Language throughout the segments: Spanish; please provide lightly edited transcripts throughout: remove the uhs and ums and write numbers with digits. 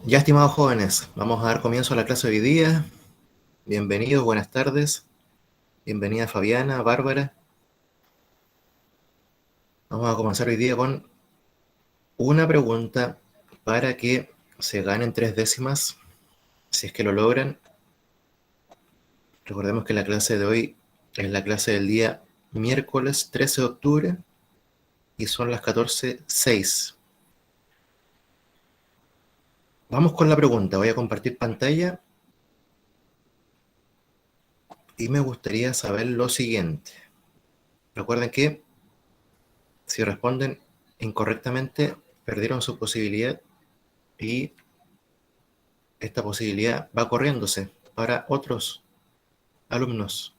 Ya, estimados jóvenes, vamos a dar comienzo a la clase de hoy día. Bienvenidos, buenas tardes. Bienvenida Fabiana, Bárbara. Vamos a comenzar hoy día con una pregunta para que se ganen 3 décimas, si es que lo logran. Recordemos que la clase de hoy es la clase del día miércoles 13 de octubre y son las 14:06. Vamos con la pregunta, voy a compartir pantalla y me gustaría saber lo siguiente. Recuerden que si responden incorrectamente, perdieron su posibilidad y esta posibilidad va corriéndose para otros alumnos.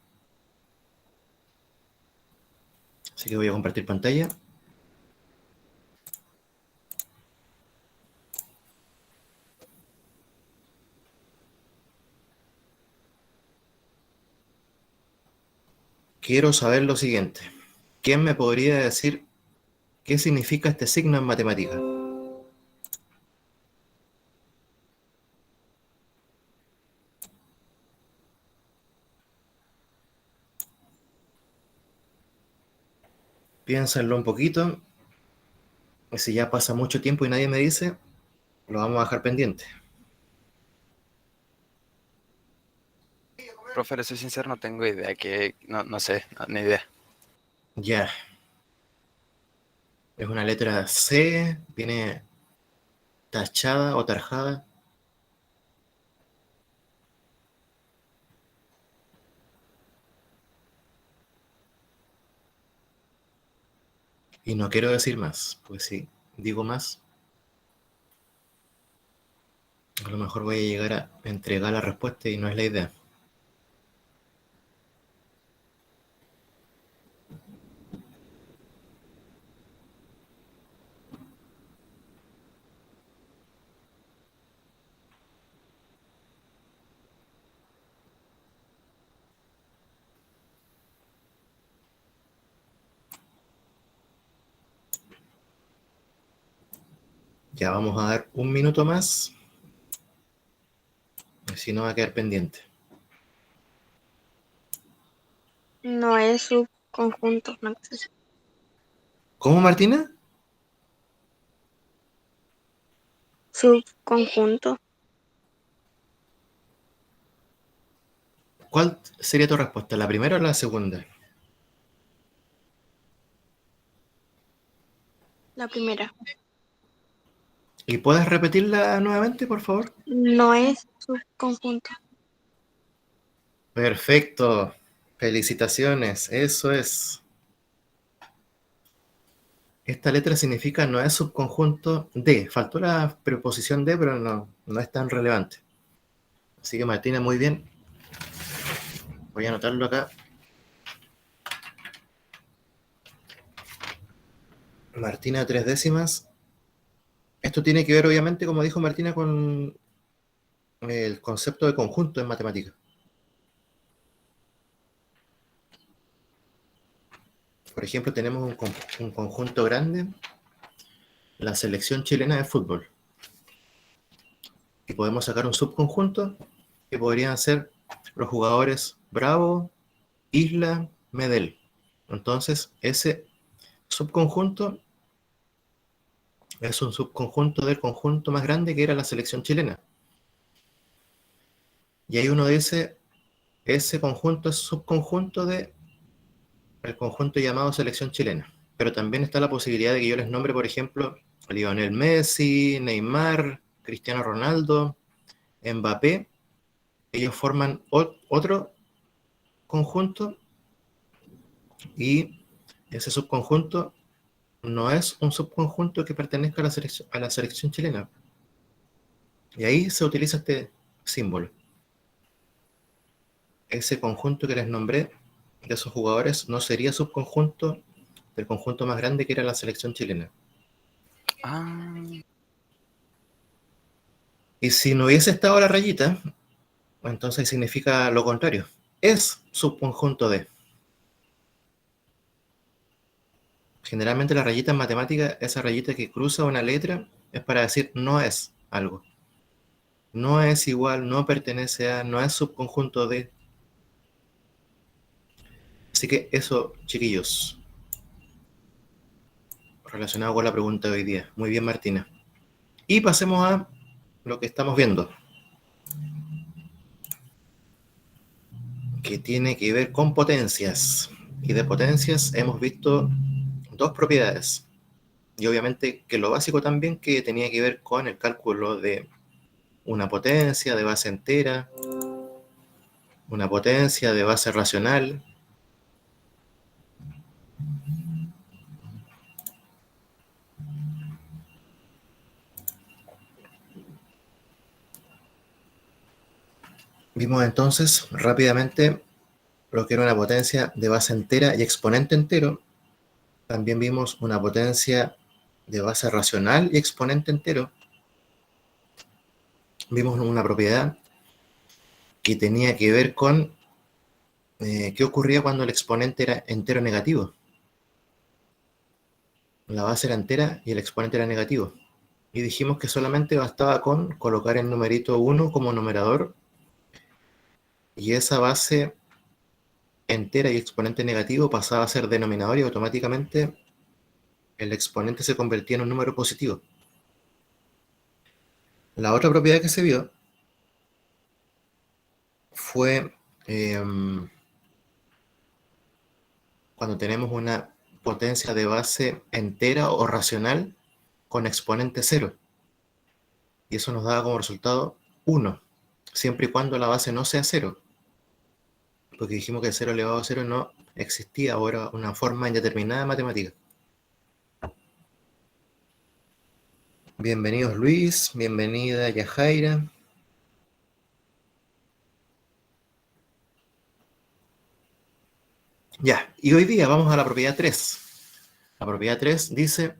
Así que voy a compartir pantalla. Quiero saber lo siguiente. ¿Quién me podría decir qué significa este signo en matemática? Piénsenlo un poquito. Y si ya pasa mucho tiempo y nadie me dice, lo vamos a dejar pendiente. Profe, le soy sincero, no tengo idea, no sé, ni idea. Ya. Es una letra C, viene tachada o tarjada. Y no quiero decir más, pues si digo más, a lo mejor voy a llegar a entregar la respuesta y no es la idea. Ya vamos a dar un minuto más, si no va a quedar pendiente. No es subconjunto, una cosa así. ¿Cómo, Martina? Subconjunto. ¿Cuál sería tu respuesta? ¿La primera o la segunda? La primera. ¿Y puedes repetirla nuevamente, por favor? No es subconjunto. Perfecto. Felicitaciones. Eso es. Esta letra significa no es subconjunto de. Faltó la preposición de, pero no es tan relevante. Así que Martina, muy bien. Voy a anotarlo acá. Martina, 3 décimas. Esto tiene que ver, obviamente, como dijo Martina, con el concepto de conjunto en matemáticas. Por ejemplo, tenemos un conjunto grande, la selección chilena de fútbol. Y podemos sacar un subconjunto que podrían ser los jugadores Bravo, Isla, Medel. Entonces, ese subconjunto es un subconjunto del conjunto más grande que era la selección chilena. Y ahí uno dice, ese conjunto es subconjunto de el conjunto llamado selección chilena. Pero también está la posibilidad de que yo les nombre, por ejemplo, Lionel Messi, Neymar, Cristiano Ronaldo, Mbappé. Ellos forman otro conjunto y ese subconjunto no es un subconjunto que pertenezca a la selección chilena. Y ahí se utiliza este símbolo. Ese conjunto que les nombré de esos jugadores no sería subconjunto del conjunto más grande que era la selección chilena. Ah, Y si no hubiese estado la rayita, entonces significa lo contrario. Es subconjunto de. Generalmente la rayita en matemática, esa rayita que cruza una letra, es para decir no es algo. no es igual, no pertenece a, no es subconjunto de. Así que eso, chiquillos, relacionado con la pregunta de hoy día. Muy bien, Martina. Y pasemos a lo que estamos viendo, que tiene que ver con potencias. Y de potencias hemos visto dos propiedades. Y obviamente que lo básico también que tenía que ver con el cálculo de una potencia de base entera, una potencia de base racional. Vimos entonces rápidamente lo que era una potencia de base entera y exponente entero. También vimos una potencia de base racional y exponente entero. Vimos una propiedad que tenía que ver con qué ocurría cuando el exponente era entero negativo. La base era entera y el exponente era negativo. Y dijimos que solamente bastaba con colocar el numerito 1 como numerador y esa base entera y exponente negativo pasaba a ser denominador y automáticamente el exponente se convertía en un número positivo. La otra propiedad que se vio fue cuando tenemos una potencia de base entera o racional con exponente 0. Y eso nos daba como resultado 1, siempre y cuando la base no sea 0. Porque dijimos que el 0 elevado a 0 no existía, o era una forma indeterminada de matemática. Bienvenidos Luis, bienvenida Yajaira. Ya, y hoy día vamos a la propiedad 3. La propiedad 3 dice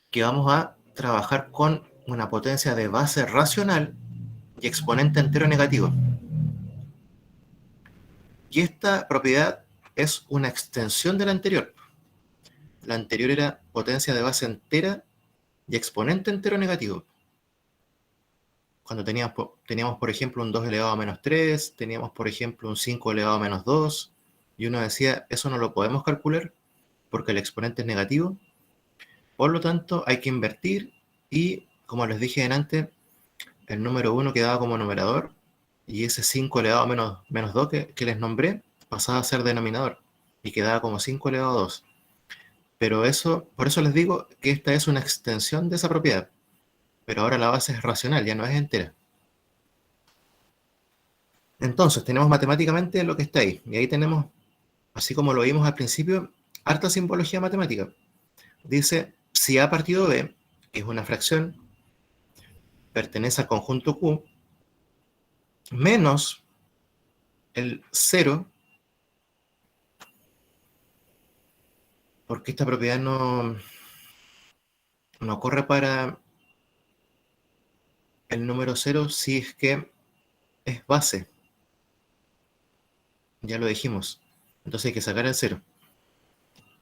que vamos a trabajar con una potencia de base racional y exponente entero negativo. Y esta propiedad es una extensión de la anterior. La anterior era potencia de base entera y exponente entero negativo. Cuando teníamos, por ejemplo, un 2 elevado a menos 3, teníamos, por ejemplo, un 5 elevado a menos 2, y uno decía, eso no lo podemos calcular porque el exponente es negativo, por lo tanto hay que invertir y, como les dije antes, el número 1 quedaba como numerador y ese 5 elevado a menos 2 que les nombré pasaba a ser denominador y quedaba como 5 elevado a 2. Pero eso, por eso les digo que esta es una extensión de esa propiedad, pero ahora la base es racional, ya no es entera. Entonces, tenemos matemáticamente lo que está ahí. Y ahí tenemos, así como lo vimos al principio, harta simbología matemática. Dice, si A partido B, que es una fracción, pertenece al conjunto Q, menos el 0, porque esta propiedad no corre para el número 0 si es que es base. Ya lo dijimos. Entonces hay que sacar el 0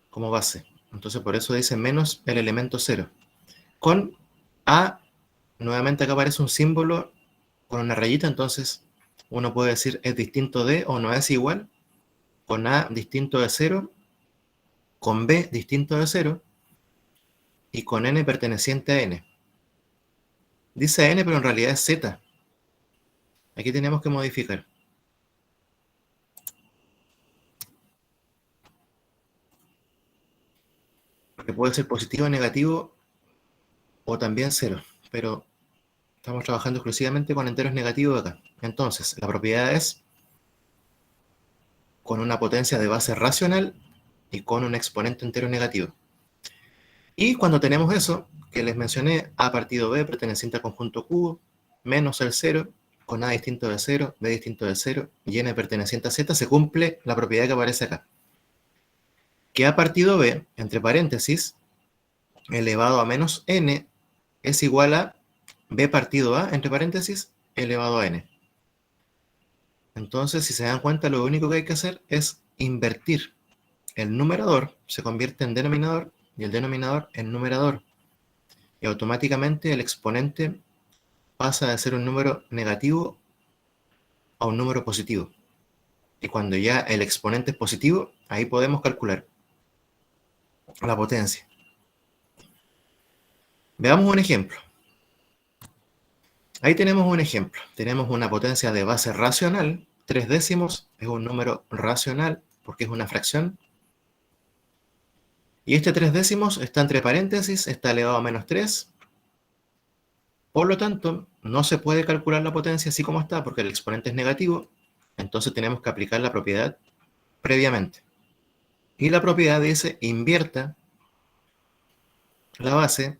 como base. Entonces por eso dice menos el elemento 0. Con A, nuevamente acá aparece un símbolo con una rayita, entonces uno puede decir es distinto de o no es igual. Con A distinto de 0, con B distinto de 0 y con N perteneciente a N. Dice N, pero en realidad es Z. Aquí tenemos que modificar. Porque puede ser positivo, negativo o también 0. Pero estamos trabajando exclusivamente con enteros negativos acá. Entonces, la propiedad es con una potencia de base racional y con un exponente entero negativo. Y cuando tenemos eso, que les mencioné, A partido B perteneciente al conjunto Q, menos el 0, con A distinto de 0, B distinto de 0, y N perteneciente a Z, se cumple la propiedad que aparece acá. Que A partido B, entre paréntesis, elevado a menos N, es igual a B partido A, entre paréntesis, elevado a N. Entonces, si se dan cuenta, lo único que hay que hacer es invertir. El numerador se convierte en denominador y el denominador en numerador. Y automáticamente el exponente pasa de ser un número negativo a un número positivo. Y cuando ya el exponente es positivo, ahí podemos calcular la potencia. Veamos un ejemplo. Ahí tenemos un ejemplo. Tenemos una potencia de base racional. 3 décimos es un número racional porque es una fracción. Y este 3 décimos está entre paréntesis, está elevado a menos 3. Por lo tanto, no se puede calcular la potencia así como está porque el exponente es negativo. Entonces tenemos que aplicar la propiedad previamente. Y la propiedad dice invierta la base.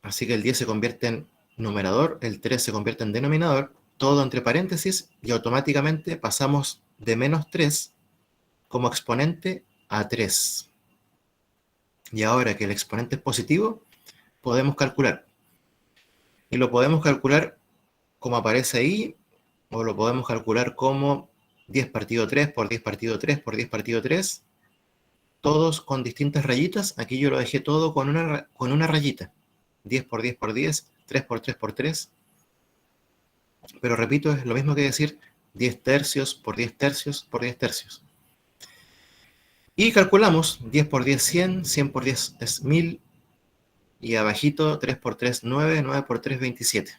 Así que el 10 se convierte en numerador, el 3 se convierte en denominador, todo entre paréntesis, y automáticamente pasamos de menos 3 como exponente a 3. Y ahora que el exponente es positivo, podemos calcular. Y lo podemos calcular como aparece ahí, o lo podemos calcular como 10 partido 3 por 10 partido 3 por 10 partido 3, todos con distintas rayitas. Aquí yo lo dejé todo con una rayita. 10 por 10 por 10, 3 por 3 por 3. Pero repito, es lo mismo que decir 10 tercios por 10 tercios por 10 tercios. Y calculamos 10 por 10, 100, 100 por 10 es 1000, y abajito 3 por 3, 9, 9 por 3, 27.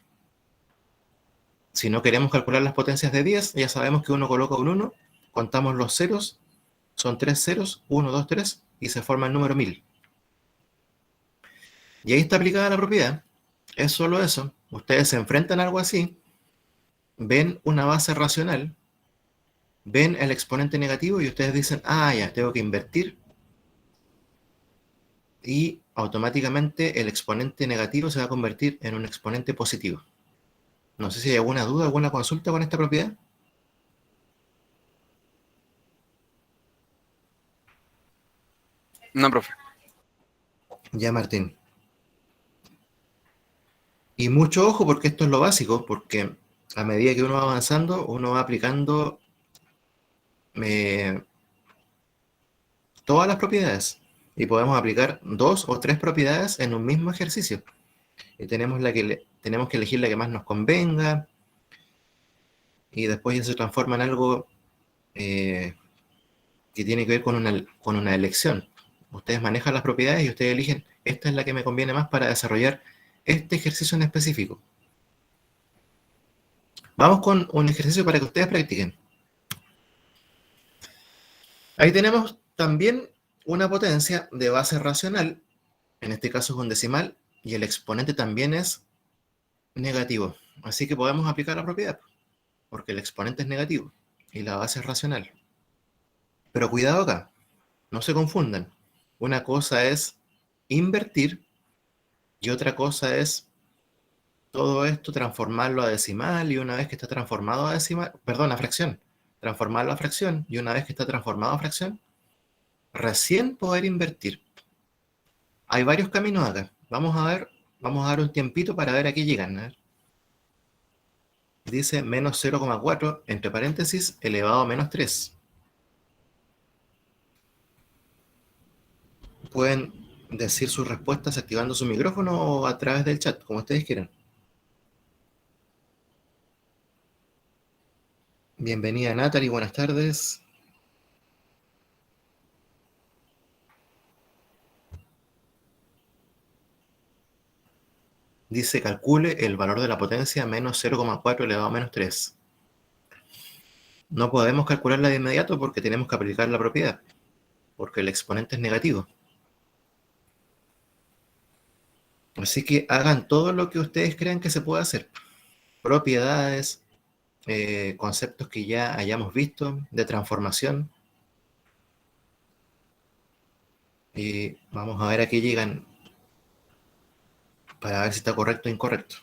Si no queremos calcular las potencias de 10, ya sabemos que uno coloca un 1, contamos los ceros, son 3 ceros, 1, 2, 3, y se forma el número 1000. Y ahí está aplicada la propiedad. Es solo eso. Ustedes se enfrentan a algo así, ven una base racional, ven el exponente negativo y ustedes dicen, ah, ya, tengo que invertir, y automáticamente el exponente negativo se va a convertir en un exponente positivo. No sé si hay alguna duda, alguna consulta con esta propiedad. No, profe. Ya, Martín. Y mucho ojo porque esto es lo básico, porque a medida que uno va avanzando, uno va aplicando eh, todas las propiedades. Y podemos aplicar 2 o 3 propiedades en un mismo ejercicio. Y tenemos tenemos que elegir la que más nos convenga, y después ya se transforma en algo eh, que tiene que ver con una elección. Ustedes manejan las propiedades y ustedes eligen, esta es la que me conviene más para desarrollar este ejercicio en específico. Vamos con un ejercicio para que ustedes practiquen. Ahí tenemos también una potencia de base racional, en este caso es un decimal, y el exponente también es negativo. Así que podemos aplicar la propiedad, porque el exponente es negativo y la base es racional. Pero cuidado acá, no se confundan. Una cosa es invertir y otra cosa es todo esto transformarlo a decimal, y una vez que está transformado a decimal, perdón, a fracción, transformarlo a fracción, y una vez que está transformado a fracción, recién poder invertir. Hay varios caminos acá. Vamos a dar un tiempito para ver a qué llegan. A ver. Dice menos 0,4 entre paréntesis elevado a menos 3. Pueden decir sus respuestas activando su micrófono o a través del chat, como ustedes quieran. Bienvenida Natalie, buenas tardes. Dice calcule el valor de la potencia menos 0,4 elevado a menos 3. No podemos calcularla de inmediato porque tenemos que aplicar la propiedad, porque el exponente es negativo. Así que hagan todo lo que ustedes crean que se puede hacer. Propiedades, conceptos que ya hayamos visto de transformación. Y vamos a ver a qué llegan para ver si está correcto o incorrecto.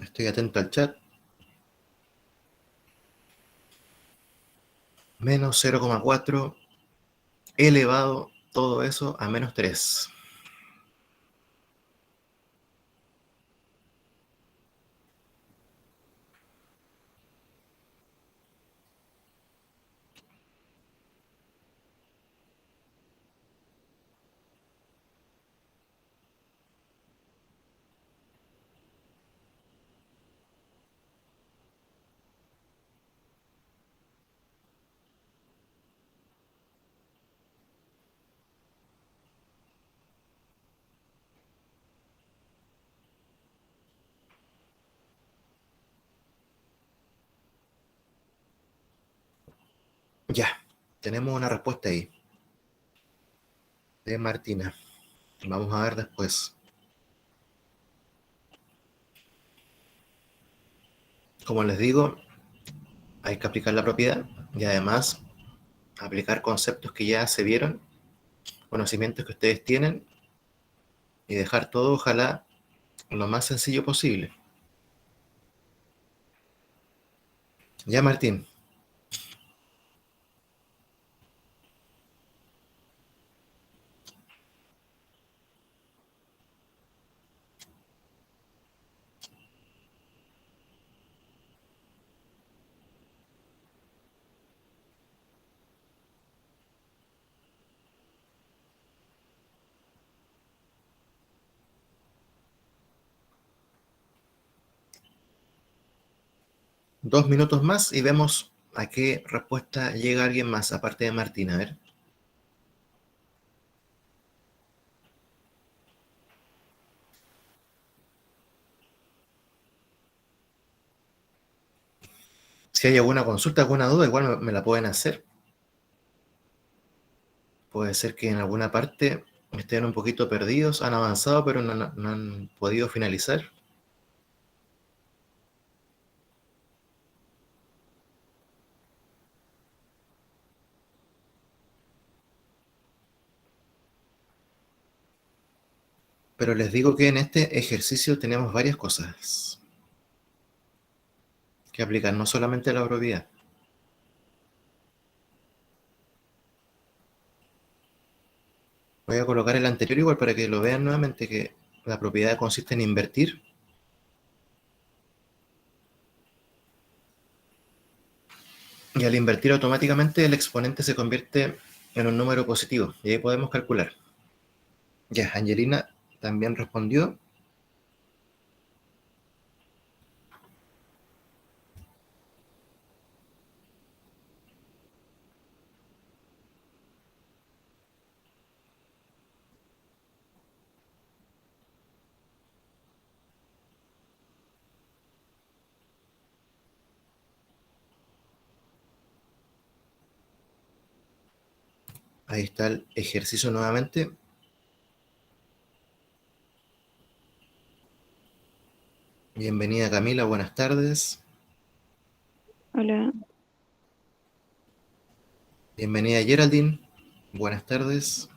Estoy atento al chat. Menos 0,4 elevado todo eso a menos 3. Ya, tenemos una respuesta ahí de Martina. Vamos a ver después. Como les digo, hay que aplicar la propiedad y además aplicar conceptos que ya se vieron, conocimientos que ustedes tienen y dejar todo, ojalá, lo más sencillo posible. Ya, Martín. Dos minutos más y vemos a qué respuesta llega alguien más, aparte de Martín. A ver. Si hay alguna consulta, alguna duda, igual me la pueden hacer. Puede ser que en alguna parte estén un poquito perdidos, han avanzado, pero no han podido finalizar. Pero les digo que en este ejercicio tenemos varias cosas que aplicar, no solamente la propiedad. Voy a colocar el anterior igual para que lo vean nuevamente, que la propiedad consiste en invertir. Y al invertir automáticamente el exponente se convierte en un número positivo. Y ahí podemos calcular. Ya, Angelina también respondió. Ahí está el ejercicio nuevamente. Bienvenida Camila, buenas tardes. Hola. Bienvenida Geraldine, buenas tardes.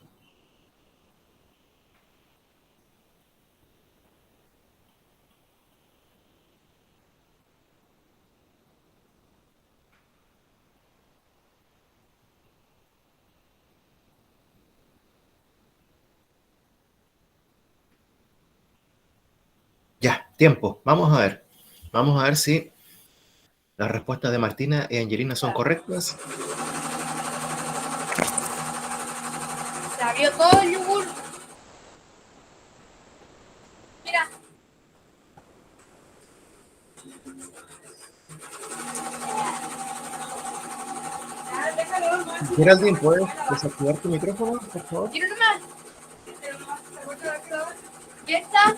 Ya, tiempo. Vamos a ver. Vamos a ver si las respuestas de Martina y Angelina son correctas. Se abrió todo el yogur. Mira. Geraldine, ¿puedes desactivar tu micrófono, por favor? ¿Quieres más? ¿Ya está?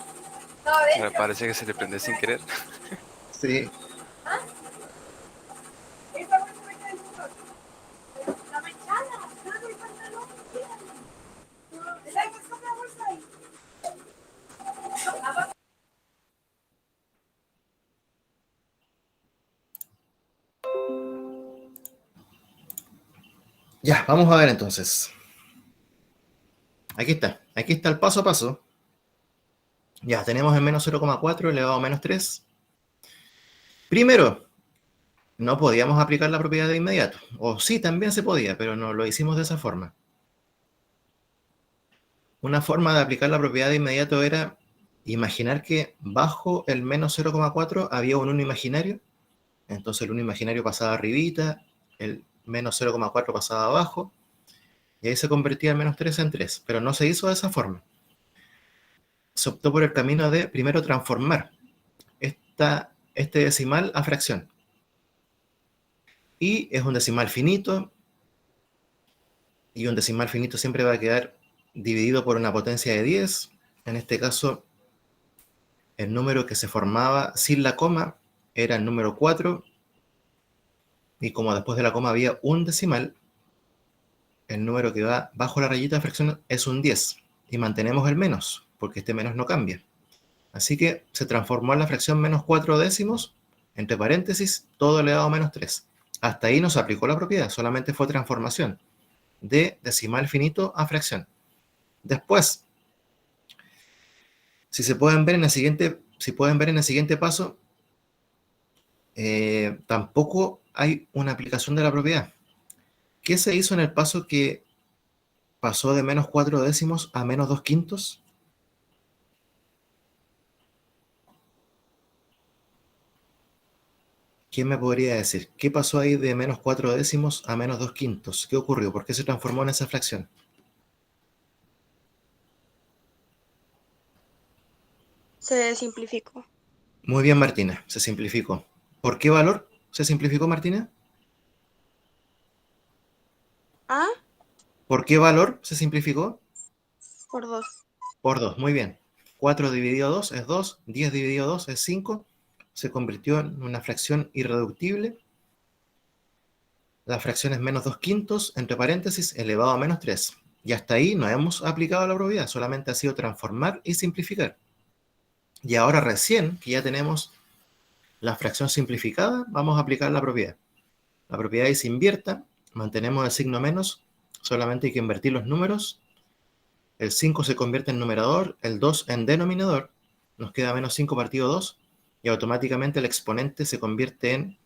¿Todo Me dentro? parece que se le prende sin querer. Sí. Esta bolsa me cae el yogur. La manchada. Saca el pantalón. Saca la bolsa ahí. Ya, vamos a ver entonces. Aquí está el paso a paso. Ya, tenemos el menos 0,4 elevado a menos 3. Primero, no podíamos aplicar la propiedad de inmediato. O sí, también se podía, pero no lo hicimos de esa forma. Una forma de aplicar la propiedad de inmediato era imaginar que bajo el menos 0,4 había un 1 imaginario. Entonces el 1 imaginario pasaba arribita, el menos 0,4 pasaba abajo, y ahí se convertía el menos 3 en 3. Pero no se hizo de esa forma. Se optó por el camino de primero transformar este decimal a fracción. Y es un decimal finito, y un decimal finito siempre va a quedar dividido por una potencia de 10. En este caso, el número que se formaba sin la coma era el número 4, y como después de la coma había un decimal, el número que va bajo la rayita de fracción es un 10, y mantenemos el menos, porque este menos no cambia. Así que se transformó en la fracción menos 4 décimos, entre paréntesis, todo elevado a menos 3. Hasta ahí no se aplicó la propiedad, solamente fue transformación de decimal finito a fracción. Después, si pueden ver en el siguiente paso, tampoco hay una aplicación de la propiedad. ¿Qué se hizo en el paso que pasó de menos 4 décimos a menos 2 quintos? ¿Quién me podría decir? ¿Qué pasó ahí de menos 4 décimos a menos 2 quintos? ¿Qué ocurrió? ¿Por qué se transformó en esa fracción? Se simplificó. Muy bien, Martina, se simplificó. ¿Por qué valor se simplificó, Martina? ¿Ah? ¿Por qué valor se simplificó? Por 2. Por 2, muy bien. 4 dividido 2 es 2, 10 dividido 2 es 5. Se convirtió en una fracción irreductible. La fracción es menos 2 quintos, entre paréntesis, elevado a menos 3. Y hasta ahí no hemos aplicado la propiedad, solamente ha sido transformar y simplificar. Y ahora recién que ya tenemos la fracción simplificada, vamos a aplicar la propiedad. La propiedad es invierta, mantenemos el signo menos, solamente hay que invertir los números. El 5 se convierte en numerador, el 2 en denominador, nos queda menos 5 partido 2, y automáticamente el exponente se convierte en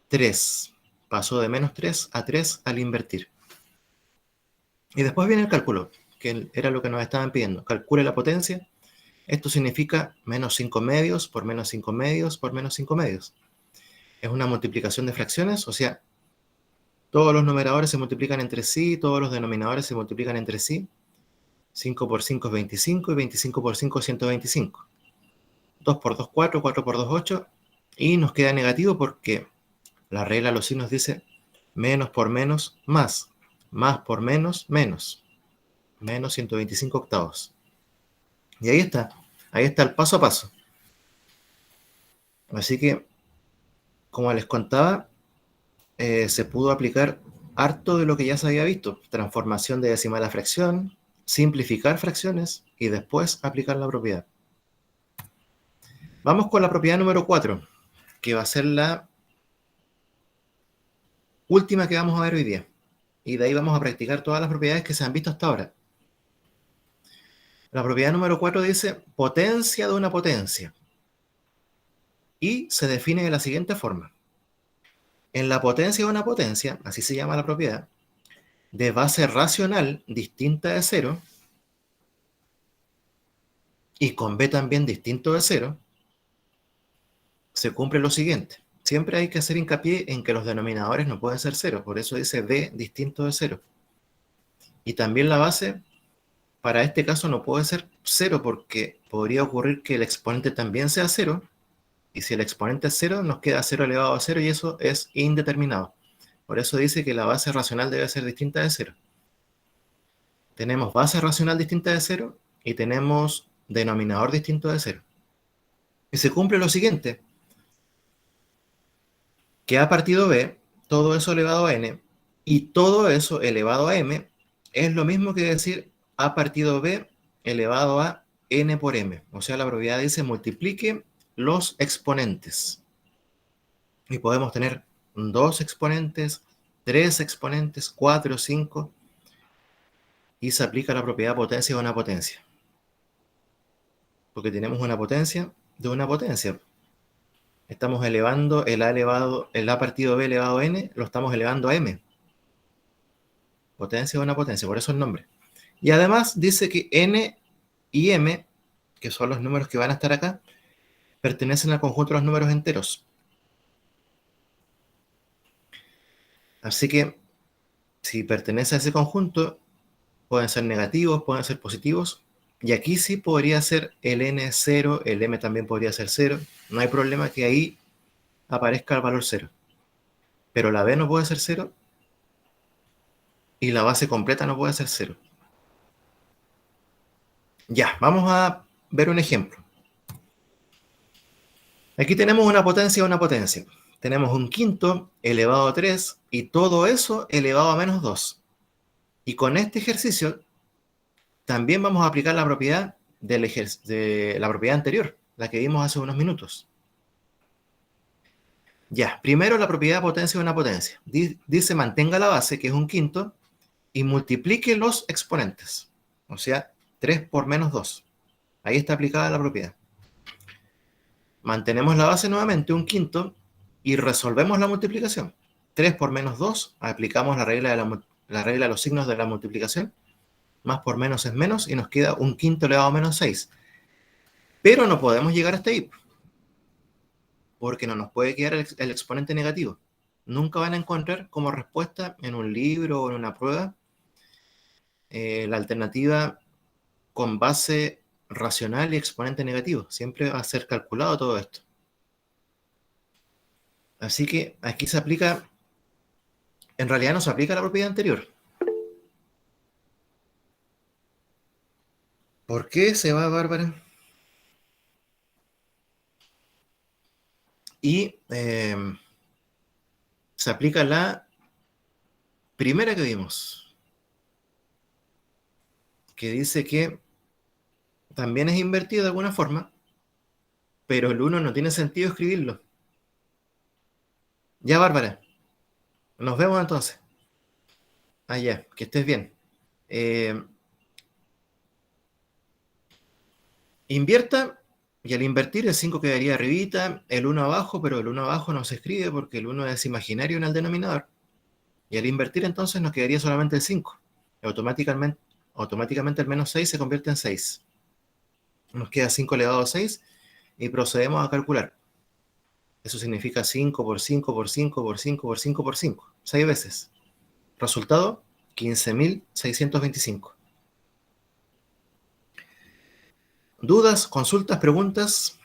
3. Pasó de menos 3 a 3 al invertir. Y después viene el cálculo, que era lo que nos estaban pidiendo. Calcule la potencia. Esto significa menos 5 medios por menos 5 medios por menos 5 medios. Es una multiplicación de fracciones, o sea, todos los numeradores se multiplican entre sí, todos los denominadores se multiplican entre sí. 5 por 5 es 25 y 25 por 5 es 125. 2 por 2, 4, 4 por 2, 8. Y nos queda negativo porque la regla de los signos dice menos por menos, más por menos, menos 125 octavos. Y ahí está el paso a paso. Así que, como les contaba, se pudo aplicar harto de lo que ya se había visto. Transformación de decimal a fracción, simplificar fracciones y después aplicar la propiedad. Vamos con la propiedad número 4, que va a ser la última que vamos a ver hoy día. Y de ahí vamos a practicar todas las propiedades que se han visto hasta ahora. La propiedad número 4 dice potencia de una potencia. Y se define de la siguiente forma. En la potencia de una potencia, así se llama la propiedad, de base racional distinta de 0 y con b también distinto de 0, se cumple lo siguiente. Siempre hay que hacer hincapié en que los denominadores no pueden ser 0, por eso dice b distinto de 0. Y también la base, para este caso, no puede ser 0 porque podría ocurrir que el exponente también sea 0, y si el exponente es 0, nos queda 0 elevado a 0 y eso es indeterminado. Por eso dice que la base racional debe ser distinta de 0. Tenemos base racional distinta de 0 y tenemos denominador distinto de 0. Y se cumple lo siguiente, que a partido b, todo eso elevado a n, y todo eso elevado a m, es lo mismo que decir a partido b elevado a n por m. O sea, la propiedad dice multiplique los exponentes. Y podemos tener 2 exponentes, 3 exponentes, 4, 5, y se aplica la propiedad potencia de una potencia. Porque tenemos una potencia de una potencia. Estamos elevando el a partido b elevado a n, lo estamos elevando a m. Potencia de una potencia, por eso el nombre. Y además dice que n y m, que son los números que van a estar acá, pertenecen al conjunto de los números enteros. Así que, si pertenece a ese conjunto, pueden ser negativos, pueden ser positivos, y aquí sí podría ser el n 0, el m también podría ser 0, no hay problema que ahí aparezca el valor 0. Pero la b no puede ser 0, y la base completa no puede ser 0. Ya, vamos a ver un ejemplo. Aquí tenemos una potencia y una potencia. tenemos un quinto elevado a 3 y todo eso elevado a menos 2. Y con este ejercicio también vamos a aplicar la propiedad de la propiedad anterior, la que vimos hace unos minutos. Ya, primero la propiedad de potencia de una potencia. Dice mantenga la base, que es un quinto, y multiplique los exponentes. O sea, 3 por menos 2. Ahí está aplicada la propiedad. Mantenemos la base nuevamente, un quinto, y resolvemos la multiplicación. 3 por menos 2, aplicamos la regla de los signos de la multiplicación. Más por menos es menos, y nos queda un quinto elevado a menos 6. Pero no podemos llegar hasta ahí, porque no nos puede quedar el exponente negativo. Nunca van a encontrar como respuesta en un libro o en una prueba la alternativa con base racional y exponente negativo. Siempre va a ser calculado todo esto. Así que aquí se aplica, en realidad no se aplica la propiedad anterior. ¿Por qué se va, Bárbara? Y se aplica la primera que vimos, que dice que también es invertido de alguna forma, pero el 1 no tiene sentido escribirlo. Ya, Bárbara, nos vemos entonces. Ya, que estés bien. Invierta, y al invertir el 5 quedaría arribita, el 1 abajo, pero el 1 abajo no se escribe porque el 1 es imaginario en el denominador. Y al invertir entonces nos quedaría solamente el 5. Y automáticamente el menos 6 se convierte en 6. Nos queda 5 elevado a 6 y procedemos a calcular. Eso significa 5 por 5 por 5 por 5 por 5 por 5. 6 veces. Resultado, 15.625. ¿Dudas, consultas, preguntas?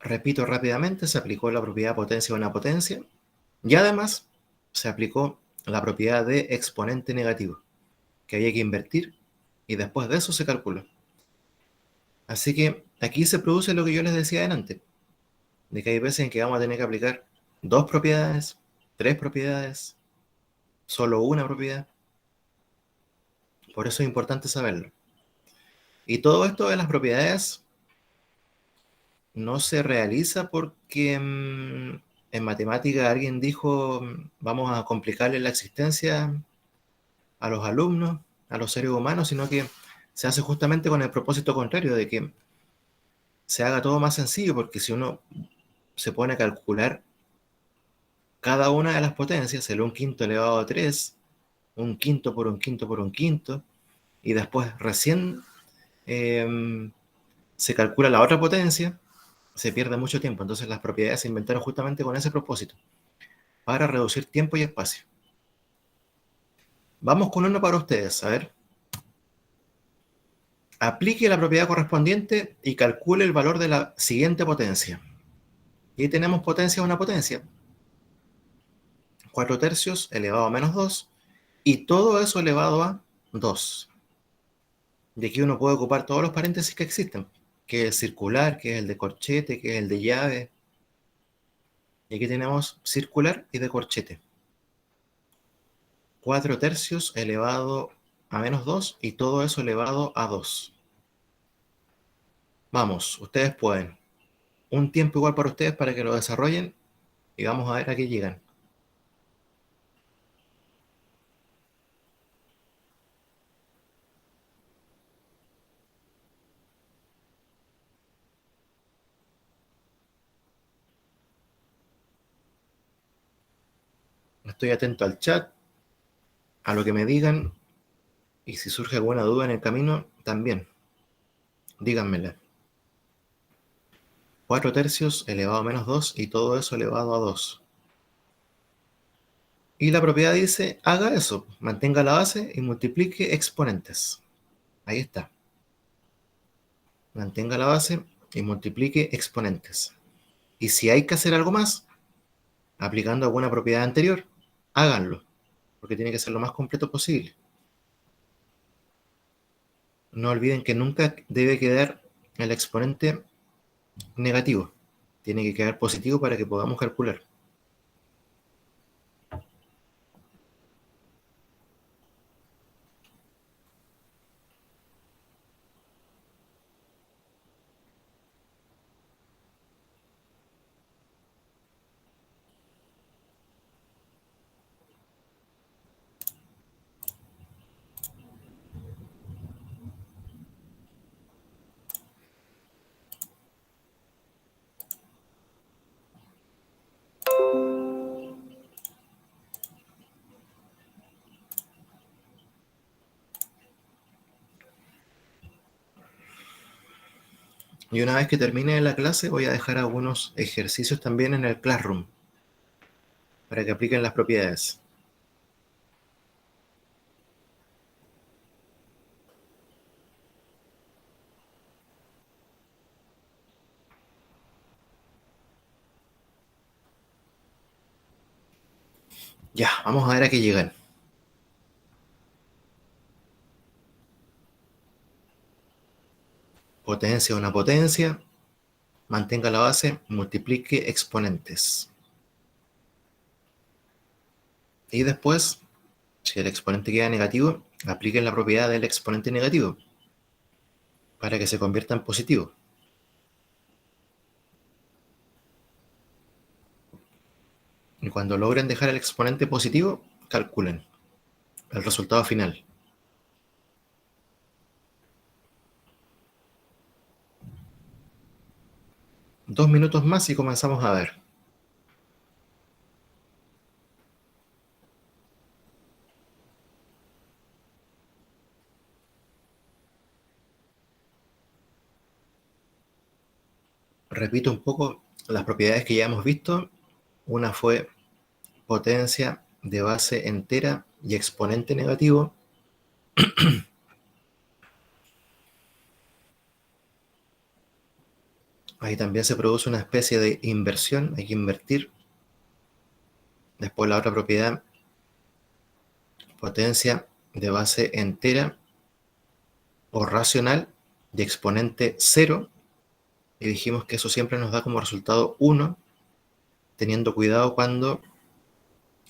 Repito rápidamente, se aplicó la propiedad potencia de una potencia y además se aplicó la propiedad de exponente negativo, que había que invertir y después de eso se calculó. Así que aquí se produce lo que yo les decía adelante, de que hay veces en que vamos a tener que aplicar 2 propiedades, 3 propiedades, solo una propiedad. Por eso es importante saberlo. Y todo esto de las propiedades no se realiza porque en matemática alguien dijo vamos a complicarle la existencia a los alumnos, a los seres humanos, sino que se hace justamente con el propósito contrario, de que se haga todo más sencillo, porque si uno se pone a calcular cada una de las potencias, el 1/5 elevado a 3, un quinto por un quinto por un quinto, y después recién se calcula la otra potencia, se pierde mucho tiempo. Entonces las propiedades se inventaron justamente con ese propósito, para reducir tiempo y espacio. Vamos con uno para ustedes, a ver. Aplique la propiedad correspondiente y calcule el valor de la siguiente potencia. Y ahí tenemos potencia de una potencia. 4 tercios elevado a menos 2, y todo eso elevado a 2. De aquí uno puede ocupar todos los paréntesis que existen, que es el circular, que es el de corchete, que es el de llave. Y aquí tenemos circular y de corchete. 4 tercios elevado a menos 2 y todo eso elevado a 2. Vamos, ustedes pueden. Un tiempo igual para ustedes para que lo desarrollen y vamos a ver a qué llegan. Estoy atento al chat, a lo que me digan, y si surge alguna duda en el camino, también díganmela. 4 tercios elevado a menos 2 y todo eso elevado a 2. Y la propiedad dice, haga eso, mantenga la base y multiplique exponentes. Ahí está. Mantenga la base y multiplique exponentes. Y si hay que hacer algo más, aplicando alguna propiedad anterior, háganlo, porque tiene que ser lo más completo posible. No olviden que nunca debe quedar el exponente negativo. Tiene que quedar positivo para que podamos calcular. Y una vez que termine la clase voy a dejar algunos ejercicios también en el Classroom para que apliquen las propiedades. Ya, vamos a ver a qué llegan. Potencia una potencia, mantenga la base, multiplique exponentes. Y después, si el exponente queda negativo, apliquen la propiedad del exponente negativo para que se convierta en positivo. Y cuando logren dejar el exponente positivo, calculen el resultado final. Dos minutos más y comenzamos a ver. Repito un poco las propiedades que ya hemos visto. Una fue potencia de base entera y exponente negativo. Ahí también se produce una especie de inversión, hay que invertir. Después la otra propiedad, potencia de base entera o racional y exponente 0. Y dijimos que eso siempre nos da como resultado 1, teniendo cuidado cuando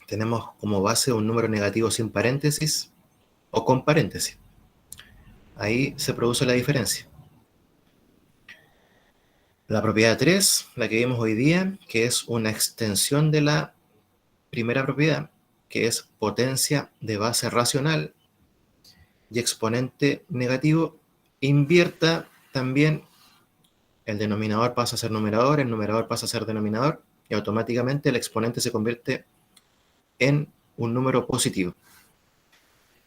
tenemos como base un número negativo sin paréntesis o con paréntesis. Ahí se produce la diferencia. La propiedad 3, la que vimos hoy día, que es una extensión de la primera propiedad, que es potencia de base racional y exponente negativo, invierta también, el denominador pasa a ser numerador, el numerador pasa a ser denominador, y automáticamente el exponente se convierte en un número positivo.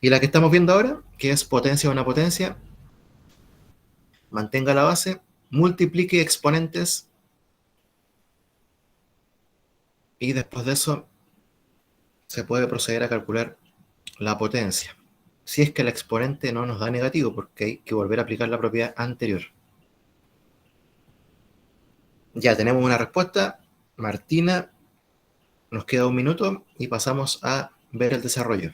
Y la que estamos viendo ahora, que es potencia de una potencia, mantenga la base, multiplique exponentes, y después de eso se puede proceder a calcular la potencia. Si es que el exponente no nos da negativo, porque hay que volver a aplicar la propiedad anterior. Ya tenemos una respuesta. Martina, nos queda un minuto y pasamos a ver el desarrollo.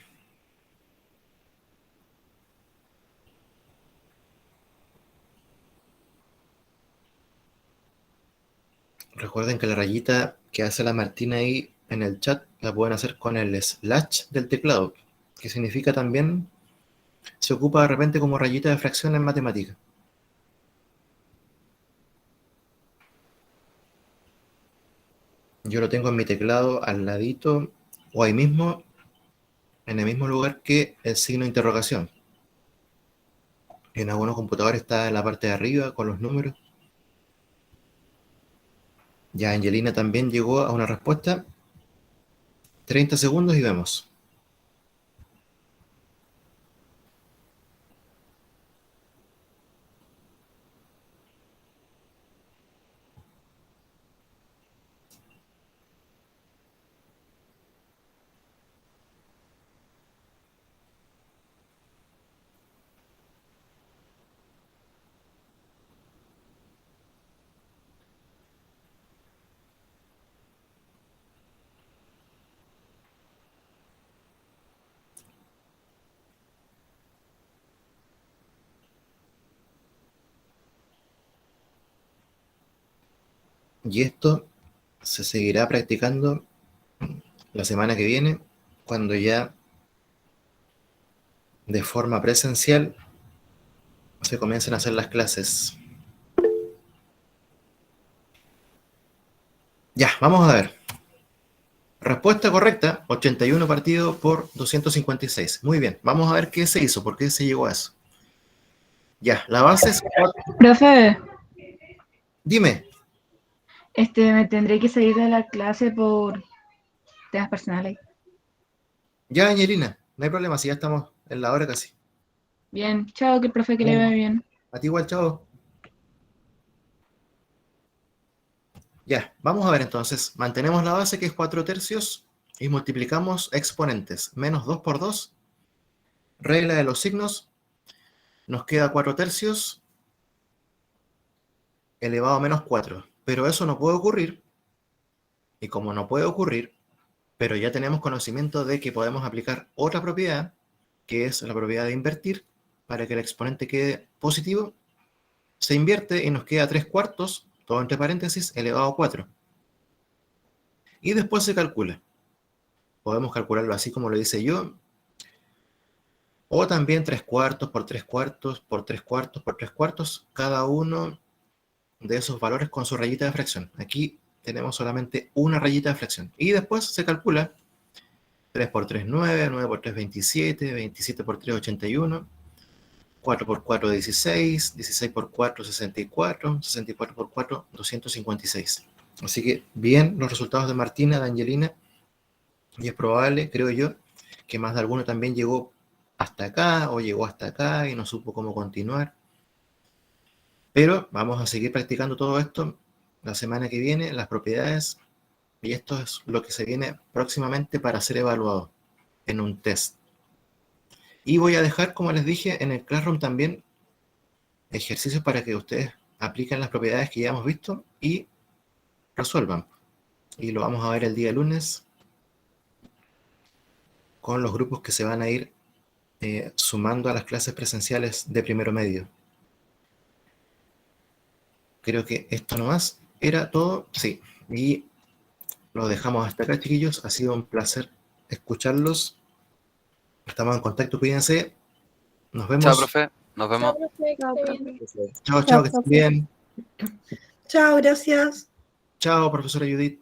Recuerden que la rayita que hace la Martina ahí en el chat la pueden hacer con el slash del teclado, que significa también, se ocupa de repente como rayita de fracción en matemática. Yo lo tengo en mi teclado al ladito o ahí mismo, en el mismo lugar que el signo de interrogación. En algunos computadores está en la parte de arriba con los números. Ya Angelina también llegó a una respuesta. 30 segundos y vemos. Y esto se seguirá practicando la semana que viene, cuando ya de forma presencial se comiencen a hacer las clases. Ya, vamos a ver. Respuesta correcta, 81 partido por 256. Muy bien, vamos a ver qué se hizo, por qué se llegó a eso. Ya, la base es... Profe, Dime. me tendré que salir de la clase por temas personales. Ya, Angelina, no hay problema, si ya estamos en la hora casi. Bien, chao, que el profe que le vaya bien. A ti igual, chao. Ya, vamos a ver entonces. Mantenemos la base que es 4 tercios y multiplicamos exponentes. Menos 2 por 2. Regla de los signos. Nos queda 4 tercios elevado a menos 4. Pero eso no puede ocurrir. Y como no puede ocurrir, pero ya tenemos conocimiento de que podemos aplicar otra propiedad, que es la propiedad de invertir, para que el exponente quede positivo, se invierte y nos queda 3 cuartos, todo entre paréntesis, elevado a 4. Y después se calcula. Podemos calcularlo así como lo hice yo, o también 3 cuartos por 3 cuartos por 3 cuartos por 3 cuartos, cada uno de esos valores con su rayita de fracción. Aquí tenemos solamente una rayita de fracción. Y después se calcula 3 por 3, 9, 9 por 3, 27, 27 por 3, 81, 4 por 4, 16, 16 por 4, 64, 64 por 4, 256. Así que bien los resultados de Martina, de Angelina, y es probable, creo yo, que más de alguno también llegó hasta acá o llegó hasta acá y no supo cómo continuar. Pero vamos a seguir practicando todo esto la semana que viene, las propiedades, y esto es lo que se viene próximamente para ser evaluado en un test. Y voy a dejar, como les dije, en el Classroom también ejercicios para que ustedes apliquen las propiedades que ya hemos visto y resuelvan. Y lo vamos a ver el día lunes con los grupos que se van a ir sumando a las clases presenciales de primero medio. Creo que esto nomás era todo. Sí, y lo dejamos hasta acá, chiquillos. Ha sido un placer escucharlos. Estamos en contacto, cuídense. Nos vemos. Chao, profe. Nos vemos. Chao, profe. Chao, chao, que estén bien. Chao, gracias. Chao, profesora Judith.